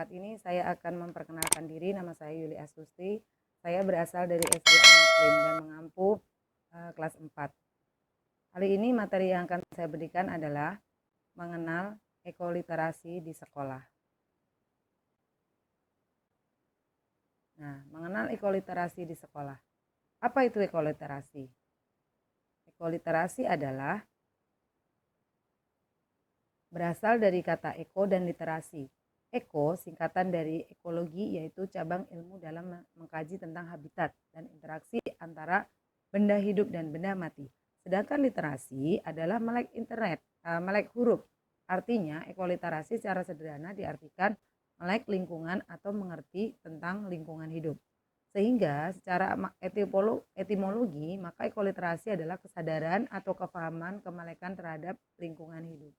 Saat ini saya akan memperkenalkan diri. Nama saya Yuli Astusti. Saya berasal dari SD Al-Muslim dan mengampu kelas 4. Kali ini materi yang akan saya berikan adalah mengenal ekoliterasi di sekolah. Nah, mengenal ekoliterasi di sekolah. Apa itu ekoliterasi? Ekoliterasi adalah berasal dari kata eko dan literasi. Eko singkatan dari ekologi, yaitu cabang ilmu dalam mengkaji tentang habitat dan interaksi antara benda hidup dan benda mati. Sedangkan literasi adalah melek internet, melek huruf. Artinya ekoliterasi secara sederhana diartikan melek lingkungan atau mengerti tentang lingkungan hidup. Sehingga secara etimologi, maka ekoliterasi adalah kesadaran atau kepahaman kemelekan terhadap lingkungan hidup.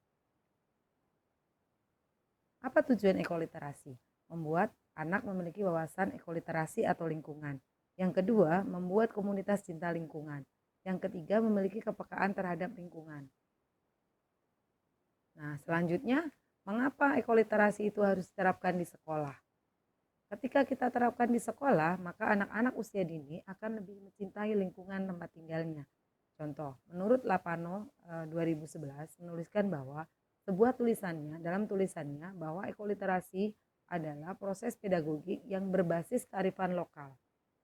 Apa tujuan ekoliterasi? Membuat anak memiliki wawasan ekoliterasi atau lingkungan. Yang kedua, membuat komunitas cinta lingkungan. Yang ketiga, memiliki kepekaan terhadap lingkungan. Nah, selanjutnya, mengapa ekoliterasi itu harus diterapkan di sekolah? Ketika kita terapkan di sekolah, maka anak-anak usia dini akan lebih mencintai lingkungan tempat tinggalnya. Contoh, menurut Lapano 2011 menuliskan bahwa dalam tulisannya bahwa ekoliterasi adalah proses pedagogik yang berbasis kearifan lokal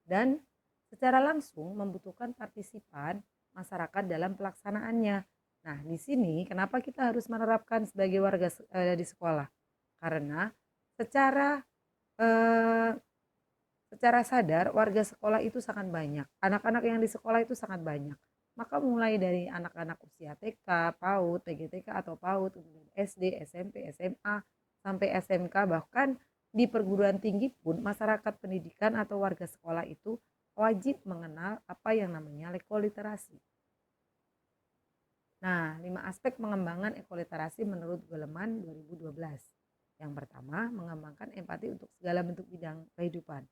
dan secara langsung membutuhkan partisipan masyarakat dalam pelaksanaannya. Nah, di sini kenapa kita harus menerapkan sebagai warga di sekolah? Karena secara sadar warga sekolah itu sangat banyak. Anak-anak yang di sekolah itu sangat banyak. Maka mulai dari anak-anak usia TK, PAUD, TGTK atau PAUD, kemudian SD, SMP, SMA, sampai SMK, bahkan di perguruan tinggi pun masyarakat pendidikan atau warga sekolah itu wajib mengenal apa yang namanya ekoliterasi. Nah, 5 aspek pengembangan ekoliterasi menurut Goleman 2012. Yang pertama, mengembangkan empati untuk segala bentuk bidang kehidupan.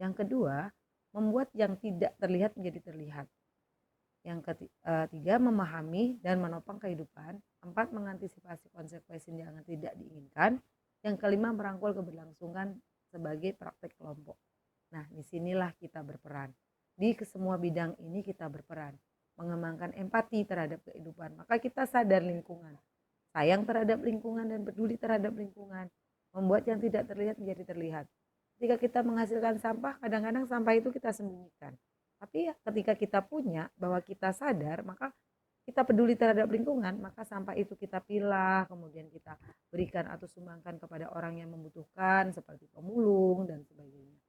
Yang kedua, membuat yang tidak terlihat menjadi terlihat. Yang ketiga, memahami dan menopang kehidupan. 4, mengantisipasi konsekuensi yang tidak diinginkan. Yang kelima, merangkul keberlangsungan sebagai praktek kelompok. Nah, disinilah kita berperan. Di semua bidang ini kita berperan. Mengembangkan empati terhadap kehidupan. Maka kita sadar lingkungan. Sayang terhadap lingkungan dan peduli terhadap lingkungan. Membuat yang tidak terlihat menjadi terlihat. Ketika kita menghasilkan sampah, kadang-kadang sampah itu kita sembunyikan. Tapi ketika kita punya, bahwa kita sadar, maka kita peduli terhadap lingkungan, maka sampah itu kita pilah, kemudian kita berikan atau sumbangkan kepada orang yang membutuhkan, seperti pemulung dan sebagainya.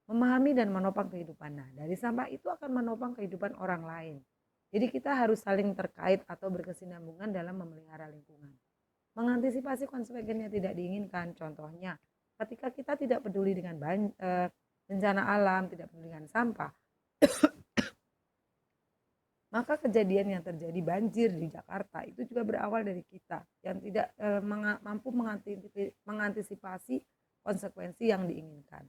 Memahami dan menopang kehidupan. Nah, dari sampah itu akan menopang kehidupan orang lain. Jadi kita harus saling terkait atau berkesinambungan dalam memelihara lingkungan. Mengantisipasi konsekuensi yang tidak diinginkan, contohnya ketika kita tidak peduli dengan bencana alam, tidak peduli dengan sampah, maka kejadian yang terjadi banjir di Jakarta itu juga berawal dari kita yang tidak mampu mengantisipasi konsekuensi yang diinginkan.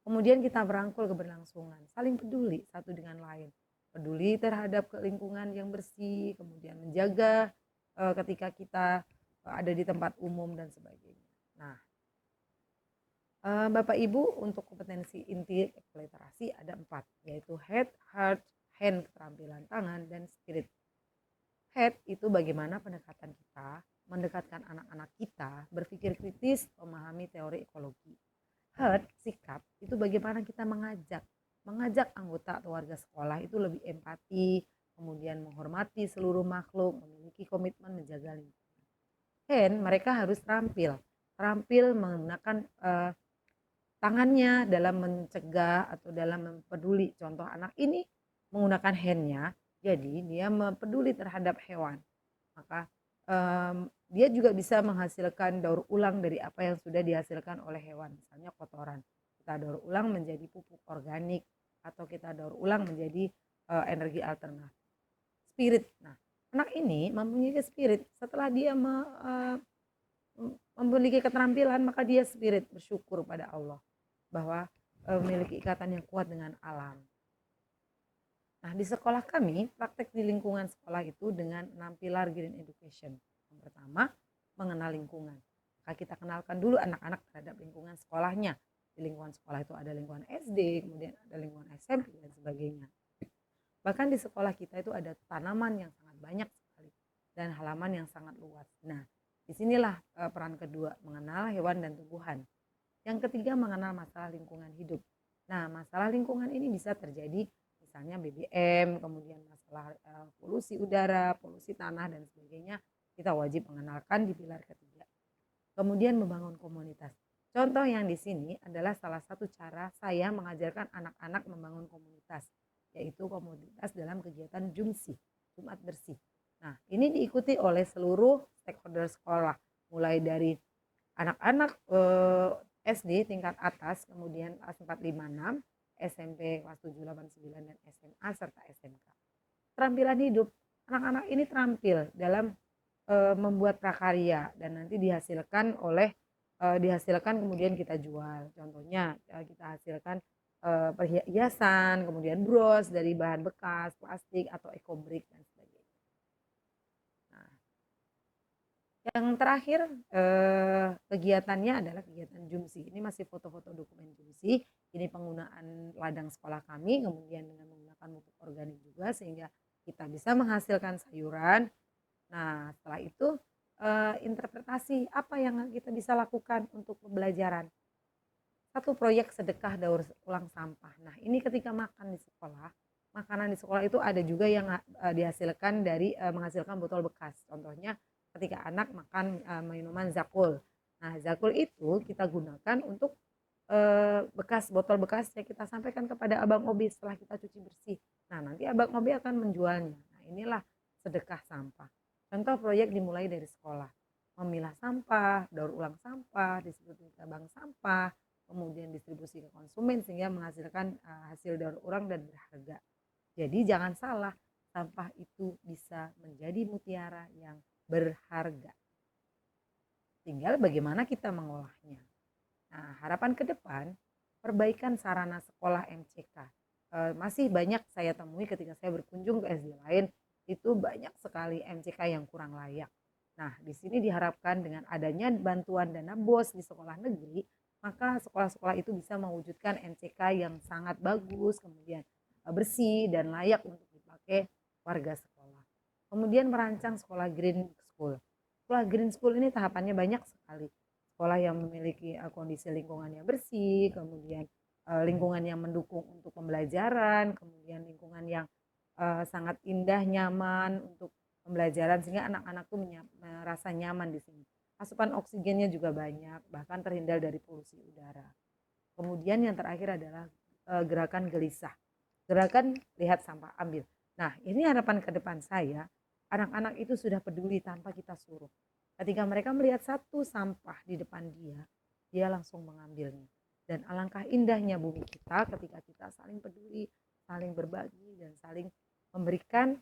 Kemudian kita merangkul keberlangsungan, saling peduli satu dengan lain, peduli terhadap lingkungan yang bersih, kemudian menjaga ketika kita ada di tempat umum dan sebagainya. Nah, Bapak Ibu, untuk kompetensi inti ekoliterasi ada 4, yaitu head, heart, hand, keterampilan tangan, dan spirit. Head itu bagaimana pendekatan kita mendekatkan anak-anak kita berpikir kritis, memahami teori ekologi. Heart, sikap, itu bagaimana kita mengajak anggota atau warga sekolah itu lebih empati, kemudian menghormati seluruh makhluk, memiliki komitmen menjaga lingkungan. Hand, mereka harus terampil menggunakan tangannya dalam mencegah atau dalam mempeduli. Contoh, anak ini menggunakan handnya, jadi dia mempeduli terhadap hewan. Maka dia juga bisa menghasilkan daur ulang dari apa yang sudah dihasilkan oleh hewan. Misalnya kotoran, kita daur ulang menjadi pupuk organik, atau kita daur ulang menjadi energi alternatif. Spirit, nah anak ini mempunyai spirit. Setelah dia memiliki keterampilan, maka dia spirit, bersyukur pada Allah bahwa memiliki ikatan yang kuat dengan alam. Nah, di sekolah kami, praktek di lingkungan sekolah itu dengan 6 pilar green education. Yang pertama, mengenal lingkungan. Maka kita kenalkan dulu anak-anak terhadap lingkungan sekolahnya. Di lingkungan sekolah itu ada lingkungan SD, kemudian ada lingkungan SMP dan sebagainya. Bahkan di sekolah kita itu ada tanaman yang sangat banyak sekali dan halaman yang sangat luas. Nah, disinilah peran kedua, mengenal hewan dan tumbuhan. Yang ketiga, mengenal masalah lingkungan hidup. Nah, masalah lingkungan ini bisa terjadi misalnya BBM, kemudian masalah polusi udara, polusi tanah dan sebagainya. Kita wajib mengenalkan di pilar ketiga. Kemudian membangun komunitas. Contoh yang di sini adalah salah satu cara saya mengajarkan anak-anak membangun komunitas, yaitu komunitas dalam kegiatan Jumsi, Jumat Bersih. Nah, ini diikuti oleh seluruh stakeholder sekolah, mulai dari anak-anak SD tingkat atas, kemudian kelas 4, 5, 6, SMP kelas 7, 8, 9, dan SMA serta SMK. Keterampilan hidup, anak-anak ini terampil dalam membuat prakarya dan nanti dihasilkan kemudian kita jual. Contohnya kita hasilkan perhiasan, kemudian bros dari bahan bekas, plastik atau ekobrik dan sebagainya. Nah, yang terakhir kegiatannya adalah kegiatan Jumsi. Ini masih foto-foto dokumen Jumsi. Ini penggunaan ladang sekolah kami, kemudian dengan menggunakan pupuk organik juga sehingga kita bisa menghasilkan sayuran. Nah, setelah itu interpretasi apa yang kita bisa lakukan untuk pembelajaran. Satu proyek sedekah daur ulang sampah. Nah, ini ketika makan di sekolah, makanan di sekolah itu ada juga yang dihasilkan dari menghasilkan botol bekas. Contohnya ketika anak makan minuman Zakul. Nah, Zakul itu kita gunakan untuk bekas botol bekasnya kita sampaikan kepada Abang Obi setelah kita cuci bersih. Nah, nanti Abang Obi akan menjualnya. Nah, inilah sedekah sampah. Contoh proyek dimulai dari sekolah. Memilah sampah, daur ulang sampah, distribusi ke bank sampah, kemudian distribusi ke konsumen sehingga menghasilkan hasil daur ulang dan berharga. Jadi jangan salah, sampah itu bisa menjadi mutiara yang berharga. Tinggal bagaimana kita mengolahnya. Nah, harapan ke depan, perbaikan sarana sekolah MCK. Masih banyak saya temui ketika saya berkunjung ke SD lain, itu banyak sekali MCK yang kurang layak. Nah, di sini diharapkan dengan adanya bantuan dana BOS di sekolah negeri, maka sekolah-sekolah itu bisa mewujudkan MCK yang sangat bagus, kemudian bersih dan layak untuk dipakai warga sekolah. Kemudian merancang sekolah Green School. Sekolah Green School ini tahapannya banyak sekali. Sekolah yang memiliki kondisi lingkungannya bersih, kemudian lingkungan yang mendukung untuk pembelajaran, kemudian lingkungan yang sangat indah, nyaman untuk pembelajaran sehingga anak-anak tuh merasa nyaman di sini. Asupan oksigennya juga banyak, bahkan terhindar dari polusi udara. Kemudian yang terakhir adalah gerakan gelisah. Gerakan lihat sampah ambil. Nah, ini harapan ke depan saya, anak-anak itu sudah peduli tanpa kita suruh. Ketika mereka melihat satu sampah di depan dia langsung mengambilnya. Dan alangkah indahnya bumi kita ketika kita saling peduli, saling berbagi, dan saling memberikan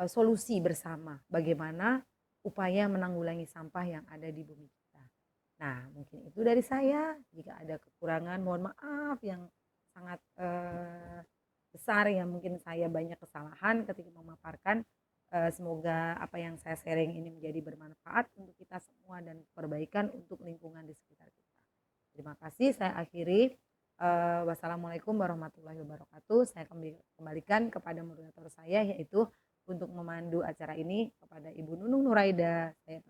solusi bersama bagaimana upaya menanggulangi sampah yang ada di bumi kita. Nah, mungkin itu dari saya. Jika ada kekurangan, mohon maaf yang sangat besar yang mungkin saya banyak kesalahan ketika memaparkan. Semoga apa yang saya sharing ini menjadi bermanfaat untuk kita semua dan perbaikan untuk lingkungan di sekitar kita. Terima kasih, saya akhiri. Wassalamualaikum warahmatullahi wabarakatuh. Saya kembalikan kepada moderator saya, yaitu untuk memandu acara ini kepada Ibu Nunung Nuraida. Saya